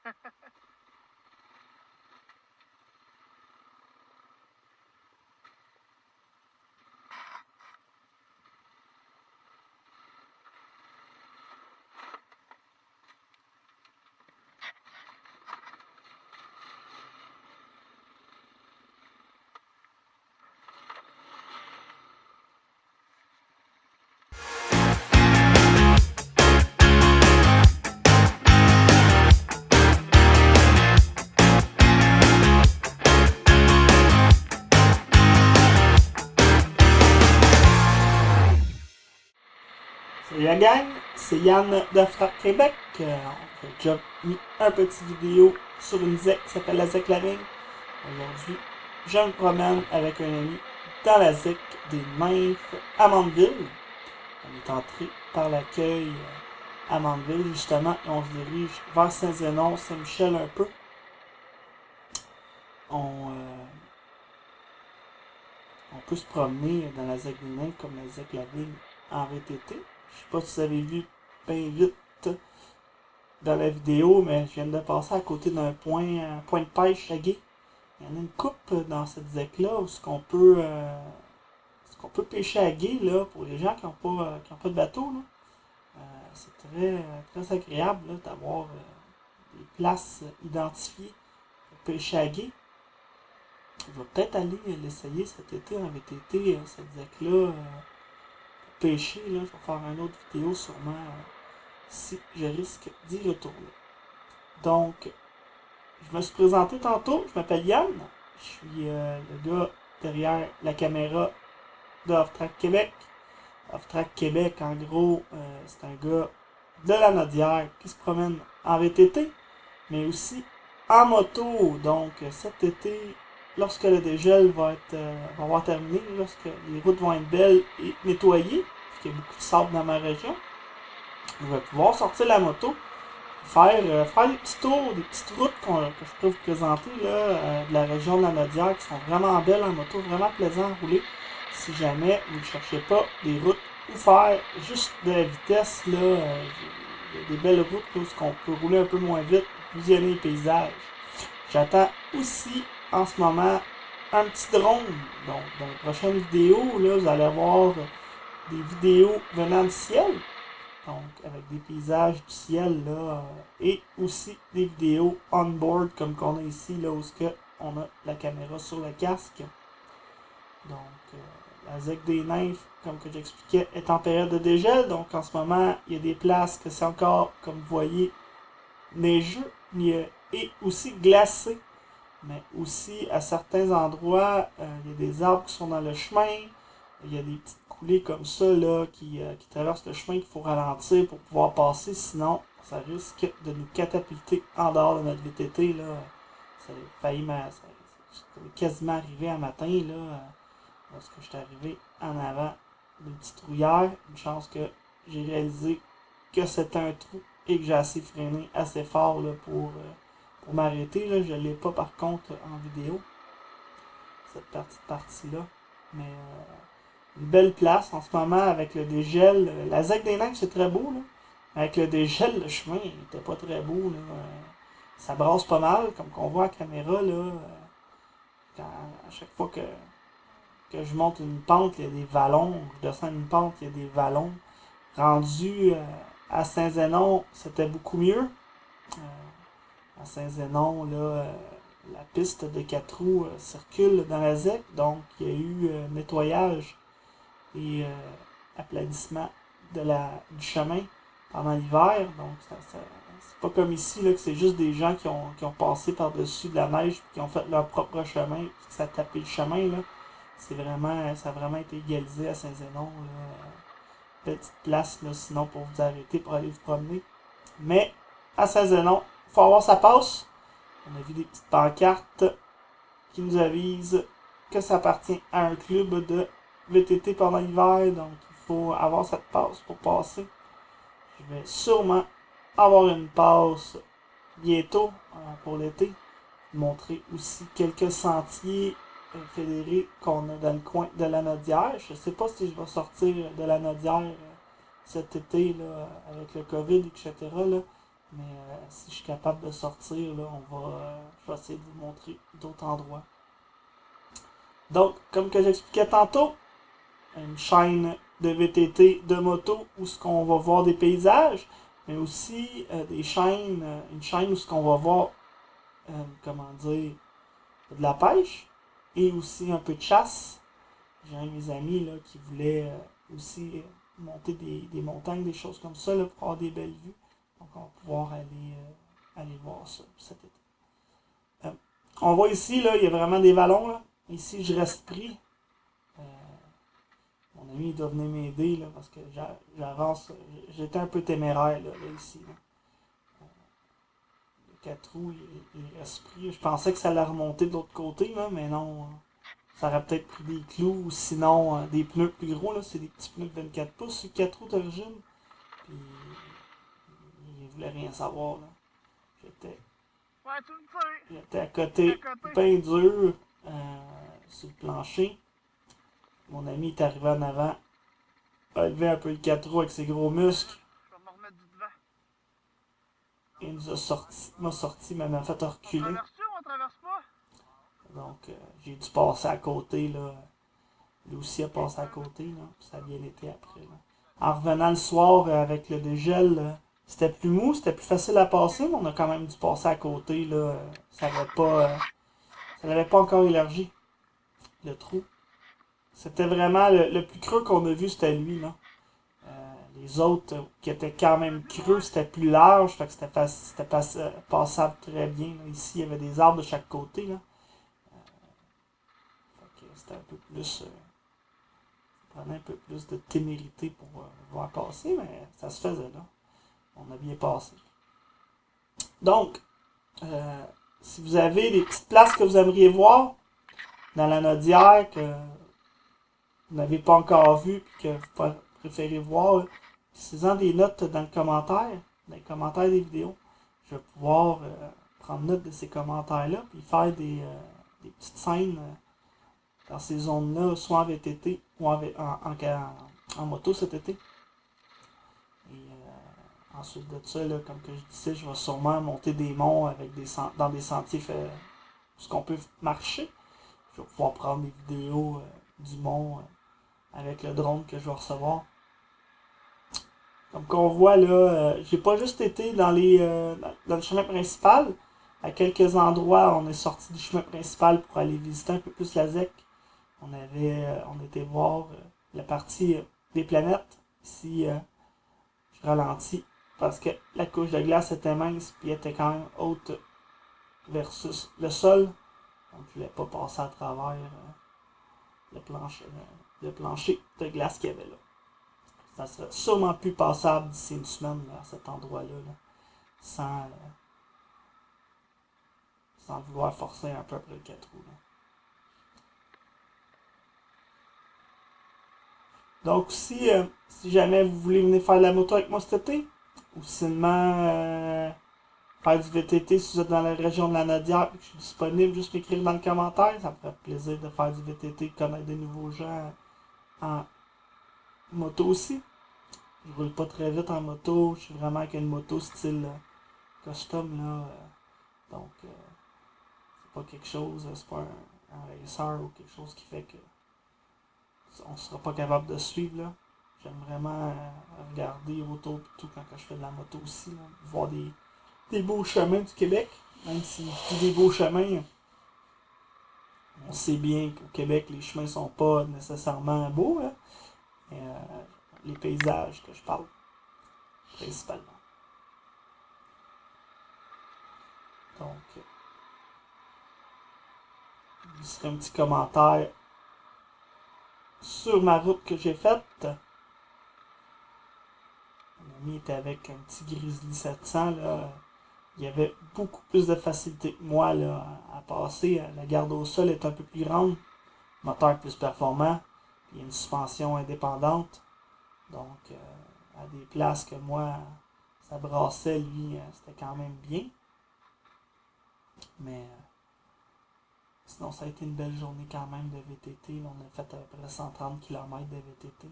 Salut la gang, c'est Yann de Frappe Québec. J'ai déjà mis un petit vidéo sur une ZEC qui s'appelle la ZEC La Vigne. Aujourd'hui, je me promène avec un ami dans la ZEC des Nymphes à Mandeville. On est entré par l'accueil à Mandeville justement et on se dirige vers Saint-Zénon, Saint-Michel un peu. On peut se promener dans la ZEC des Nymphes comme la ZEC La Vigne en VTT. Je sais pas si vous avez vu bien vite dans la vidéo, mais je viens de passer à côté d'un point de pêche à gué. Il y en a une coupe dans cette ZEC-là où ce qu'on peut pêcher à gué là, pour les gens qui n'ont pas de bateau. C'est très agréable là, d'avoir des places identifiées pour pêcher à gué. Je vais peut-être aller l'essayer cet été en VTT, cette ZEC-là. Pêcher, là, je vais faire une autre vidéo sûrement si je risque d'y retourner. Donc, je me suis présenté tantôt, je m'appelle Yann, je suis le gars derrière la caméra de Off-Track Québec. Off-Track Québec, en gros, c'est un gars de la Nodière qui se promène en VTT, mais aussi en moto. Donc, cet été, lorsque le dégel va avoir terminé, lorsque les routes vont être belles et nettoyées, parce qu'il y a beaucoup de sable dans ma région, je vais pouvoir sortir la moto, faire des petits tours, des petites routes que je peux vous présenter là, de la région de la Nodière, qui sont vraiment belles en moto, vraiment plaisantes à rouler. Si jamais vous ne cherchez pas des routes où faire juste de la vitesse, là, il y a des belles routes là, où on peut rouler un peu moins vite, visionner les paysages. J'attends aussi en ce moment un petit drone. Donc, dans les prochaines vidéos, là, vous allez voir des vidéos venant du ciel. Donc, avec des paysages du ciel, là, et aussi des vidéos on-board, comme qu'on a ici, là, où on a la caméra sur le casque. Donc, la ZEC des Nymphes, comme que j'expliquais, est en période de dégel. Donc, en ce moment, il y a des places que c'est encore, comme vous voyez, neigeux, et aussi glacé. Mais aussi, à certains endroits, il y a des arbres qui sont dans le chemin. Il y a des petites coulées comme ça là, qui traversent le chemin qu'il faut ralentir pour pouvoir passer. Sinon, ça risque de nous catapulter en dehors de notre VTT. Là. Ça a failli quasiment arrivé un matin. Là, lorsque je suis arrivé en avant d'une petite trouillère. Une chance que j'ai réalisé que c'était un trou et que j'ai assez freiné assez fort là, pour m'arrêter. Là. Je ne l'ai pas par contre en vidéo, cette petite partie-là. Mais une belle place en ce moment avec le dégel. La ZEC des Neiges, c'est très beau. Là. Avec le dégel, le chemin n'était pas très beau. Là. Ça brasse pas mal, comme qu'on voit à la caméra. Là. À chaque fois que je monte une pente, il y a des vallons. Je descends une pente, il y a des vallons. Rendu à Saint-Zénon, c'était beaucoup mieux. À Saint-Zénon, là, la piste de 4 roues circule dans la ZEC, donc il y a eu nettoyage et aplanissement du chemin pendant l'hiver. Donc c'est pas comme ici là, que c'est juste des gens qui ont passé par-dessus de la neige et qui ont fait leur propre chemin et que ça a tapé le chemin. Là. Ça a vraiment été égalisé à Saint-Zénon. Petite place là, sinon pour vous arrêter pour aller vous promener. Mais à Saint-Zénon, il faut avoir sa passe. On a vu des petites pancartes qui nous avisent que ça appartient à un club de VTT pendant l'hiver, donc il faut avoir cette passe pour passer. Je vais sûrement avoir une passe bientôt pour l'été. Montrer aussi quelques sentiers fédérés qu'on a dans le coin de la Nodière. Je ne sais pas si je vais sortir de la Nodière cet été là, avec le COVID, etc. Là. Mais si je suis capable de sortir, là, je vais essayer de vous montrer d'autres endroits. Donc, comme que j'expliquais tantôt, une chaîne de VTT, de moto, où ce qu'on va voir des paysages, mais aussi une chaîne où ce qu'on va voir, comment dire, de la pêche, et aussi un peu de chasse. J'ai un de mes amis là, qui voulait aussi monter des montagnes, des choses comme ça, là, pour avoir des belles vues. Donc on va pouvoir aller voir ça cet été. On voit ici, là, il y a vraiment des vallons. Là. Ici, je reste pris. Euh, Mon ami il doit venir m'aider là, parce que j'avance. J'étais un peu téméraire là, ici. Là. Le 4 roues, il reste pris. Je pensais que ça allait remonter de l'autre côté, là, mais non. Ça aurait peut-être pris des clous ou sinon des pneus plus gros. Là, c'est des petits pneus de 24 pouces, c'est 4 roues d'origine. Puis il voulait rien savoir. Là. J'étais, j'étais à côté, bien dur, sur le plancher. Mon ami est arrivé en avant, a levé un peu le 4 roues avec ses gros muscles. Il m'a sorti, mais m'a fait reculer. Donc j'ai dû passer à côté. Là. Lui aussi a passé à côté. Là. Ça a bien été après. Là. En revenant le soir avec le dégel, c'était plus mou, c'était plus facile à passer, mais on a quand même dû passer à côté. Là. Ça n'avait pas encore élargi le trou. C'était vraiment le plus creux qu'on a vu, c'était lui. Là. Les autres qui étaient quand même creux, c'était plus large, fait que c'était passable très bien. Là. Ici, il y avait des arbres de chaque côté. Là. Fait que c'était un peu plus. Ça prenait un peu plus de témérité pour voir passer, mais ça se faisait là. On a bien passé. Donc, si vous avez des petites places que vous aimeriez voir dans la Nodière que vous n'avez pas encore vues et que vous préférez voir, laissez-en des notes dans les commentaires des vidéos. Je vais pouvoir prendre note de ces commentaires-là et faire des petites scènes dans ces zones-là, soit en VTT ou en moto cet été. Et ensuite de ça, là, comme que je disais, je vais sûrement monter des monts dans des sentiers où ce qu'on peut marcher. Je vais pouvoir prendre des vidéos du mont avec le drone que je vais recevoir. Comme qu'on voit là, j'ai pas juste été dans le chemin principal. À quelques endroits, on est sorti du chemin principal pour aller visiter un peu plus la ZEC. On était voir la partie des planètes. Ici, je ralentis parce que la couche de glace était mince et était quand même haute versus le sol. Donc je voulais pas passer à travers le plancher de glace qu'il y avait là. Ça serait sûrement plus passable d'ici une semaine là, à cet endroit-là, là, sans, sans vouloir forcer un peu après le 4 roues. Là. Donc si jamais vous voulez venir faire de la moto avec moi cet été, ou seulement faire du VTT si vous êtes dans la région de la Nodière et que je suis disponible, juste m'écrire dans le commentaire. Ça me ferait plaisir de faire du VTT, de connaître des nouveaux gens en moto aussi. Je roule pas très vite en moto. Je suis vraiment avec une moto style custom. Là, donc, c'est pas quelque chose, c'est pas un racer ou quelque chose qui fait que on sera pas capable de suivre. Là. J'aime vraiment regarder autour et tout quand je fais de la moto aussi. Là, voir des beaux chemins du Québec. Même si je dis des beaux chemins, on sait bien qu'au Québec, les chemins sont pas nécessairement beaux. Là, mais les paysages que je parle, principalement. Donc, il serait un petit commentaire sur ma route que j'ai faite. Mon ami était avec un petit Grizzly 700. Là. Il y avait beaucoup plus de facilité que moi là, à passer. La garde au sol est un peu plus grande, moteur plus performant, puis il y a une suspension indépendante. Donc, à des places que moi, ça brassait, lui, c'était quand même bien. Mais sinon, ça a été une belle journée quand même de VTT. On a fait à peu près 130 km de VTT.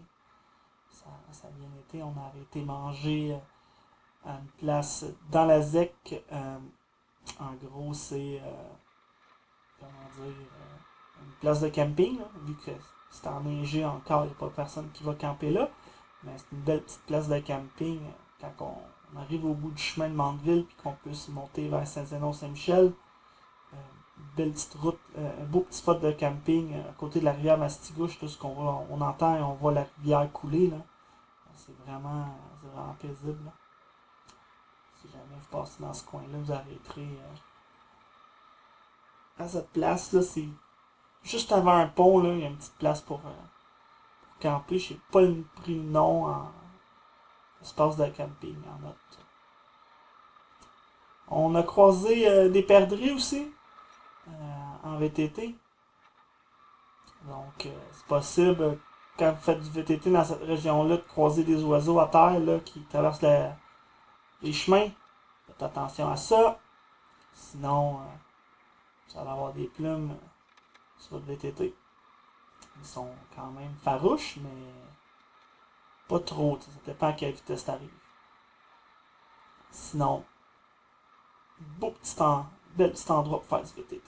Ça a bien été. On a arrêté manger à une place dans la ZEC. En gros, c'est comment dire une place de camping, là, vu que c'est enneigé encore, il n'y a pas personne qui va camper là. Mais c'est une belle petite place de camping quand on arrive au bout du chemin de Mandeville puis qu'on puisse monter vers Saint-Zénon-Saint-Michel. Belle petite route, un beau petit spot de camping à côté de la rivière Mastigouche, tout ce on entend et on voit la rivière couler. Là. C'est vraiment paisible. Là. Si jamais vous passez dans ce coin-là, vous arrêterez à cette place. Là, c'est juste avant un pont, là, il y a une petite place pour camper. Je sais pas pris le nom en espace de camping en note. On a croisé des perdrix aussi en VTT. Donc, c'est possible, quand vous faites du VTT dans cette région-là, de croiser des oiseaux à terre là, qui traversent les chemins. Faites attention à ça. Sinon, vous allez avoir des plumes sur votre VTT. Ils sont quand même farouches, mais pas trop. Ça dépend à quelle vitesse t'arrives. Sinon, bel petit endroit pour faire du VTT.